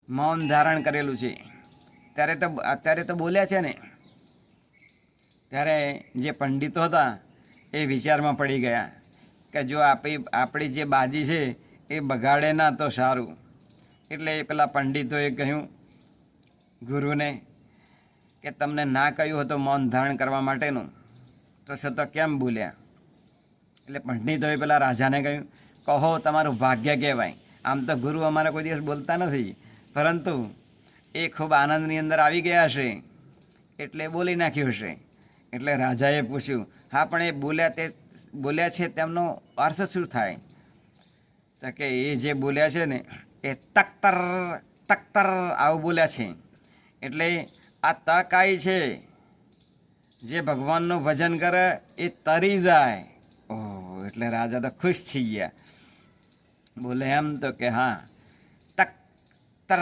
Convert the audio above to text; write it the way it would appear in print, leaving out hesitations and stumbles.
મૌન ધારણ કરેલું છે. અત્યારે તો બોલ્યા છે ને, ત્યારે જે પંડિતો હતા એ વિચારમાં પડી ગયા કે જો આપણી જે બાજી છે એ બગાડે ના તો સારું. એટલે એ પેલા પંડિતોએ કહ્યું ગુરુને કે તમને ના કહ્યું હતું મૌન ધારણ કરવા માટેનું, તો છતાં કેમ બોલ્યા? એટલે પંડિતોએ પેલા રાજાને કહ્યું, કહો તમારું ભાગ્ય કહેવાય. આમ તો ગુરુ અમારા કોઈ દિવસ બોલતા નથી, પરંતુ એ ખૂબ આનંદની અંદર આવી ગયા હશે એટલે બોલી નાખ્યું હશે. એટલે રાજાએ પૂછ્યું, હા પણ એ બોલ્યા છે તેમનો અર્થ શું થાય? તો કે એ જે બોલ્યા છે ને એ તખ્તર તખ્તર આવું બોલ્યા છે. એટલે આ તક આવી છે, જે ભગવાનનું ભજન કરે એ તરી જાય. ઓહ, એટલે રાજા તો ખુશ થઈ ગયા. બોલે એમ? તો કે હા, તખ્તર